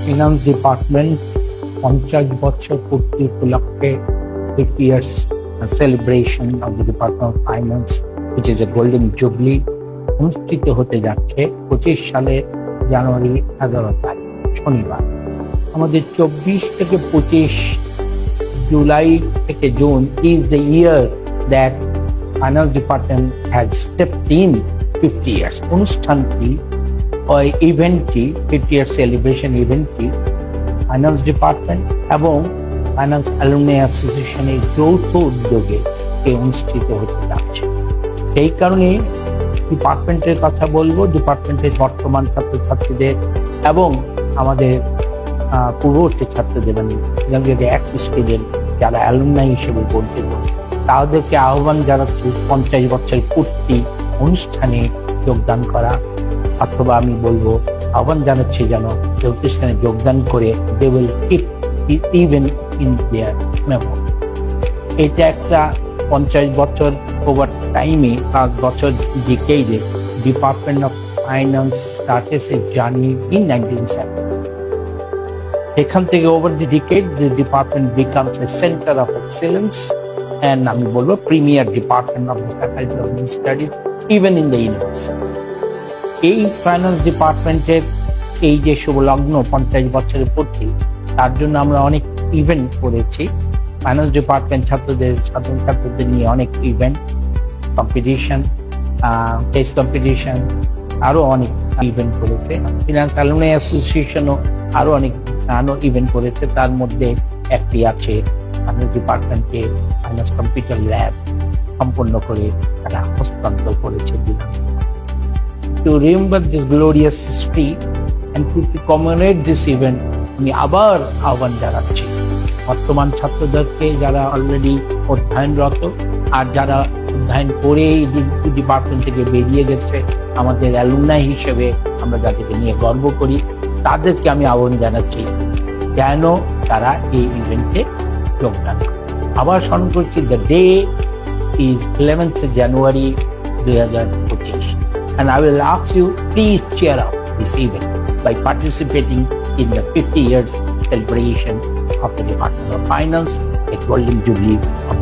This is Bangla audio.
ফিনান্স ডিপার্টমেন্ট 50 বছর পূর্তি উপলক্ষে 50 years celebration of the Department of Finance, which is a golden jubilee, অনুষ্ঠিত হতে যাচ্ছে 25 সালের জানুয়ারি 11 তারিখ শনিবার। আমাদের 24 থেকে 25 জুলাই থেকে June is the year that Finance Department has stepped in 50 years. অনুষ্ঠানটি ওই ইভেন্টটি 50 year celebration ইভেন্টটি ফাইন্যান্স ডিপার্টমেন্ট এবং ফাইন্যান্স অ্যালুমনি অ্যাসোসিয়েশনের যৌথ উদ্যোগে অনুষ্ঠিত হতে যাচ্ছে। সেই কারণে ডিপার্টমেন্টের কথা বলবো, ডিপার্টমেন্টের বর্তমান ছাত্রছাত্রীদের এবং আমাদের পূর্ববর্তী ছাত্রদের স্টুডেন্ট যারা অ্যালুমনাই হিসেবে পরিচিত তাদেরকে আহ্বান জানাচ্ছি 50 বছর পূর্তি অনুষ্ঠানে যোগদান করা, অথবা আমি বলবো আহ্বান জানাচ্ছি যেন প্রতিষ্ঠানে যোগদান করে they will keep it even in their memory। এটা একটা 50 বছর ওভার টাইমে 5 বছর ডিকেডে department of finance started a journey in 1970। এখান থেকে over the decade the department becomes a center of excellence and আমি বলবো premier department of the faculty of studies even in the university। এই ফাইন্যান্স ডিপার্টমেন্টের এই যে শুভলগ্ন 50 বছরের পূর্তি, তার জন্য আমরা অনেক ইভেন্ট করেছি। ফাইন্যান্স ডিপার্টমেন্ট ছাত্রদের নিয়ে অনেক ইভেন্ট, কম্পিটিশন, টেস্ট কম্পিটিশন, আরো অনেক ইভেন্ট করেছে। ফিনান্স অ্যালুমনি অ্যাসোসিয়েশনও আরো অনেক ইভেন্ট করেছে। তার মধ্যে একটি আছে ফাইন্যান্স ডিপার্টমেন্টকে ফাইন্যান্স কম্পিউটার ল্যাব সম্পন্ন করে তারা হস্তান্তর করেছে। To remember this glorious history and to commemorate this event, আমি আবার আহ্বান জানাচ্ছি বর্তমান ছাত্রদেরকে যারা অলরেডি অধ্যয়নরত আর যারা অধ্যয়ন করে এই ডিপার্টমেন্ট থেকে বেরিয়ে গেছে, আমাদের অ্যালুমনাই হিসেবে আমরা যাদেরকে নিয়ে গর্ব করি, তাদেরকে আমি আহ্বান জানাচ্ছি যেন তারা এই ইভেন্টে যোগদান করে। আবার স্মরণ করছি, the day is 11th January 2025, and I will ask you, please cheer up this event by participating in the 50 years celebration of the Department of Finance, a golden jubilee of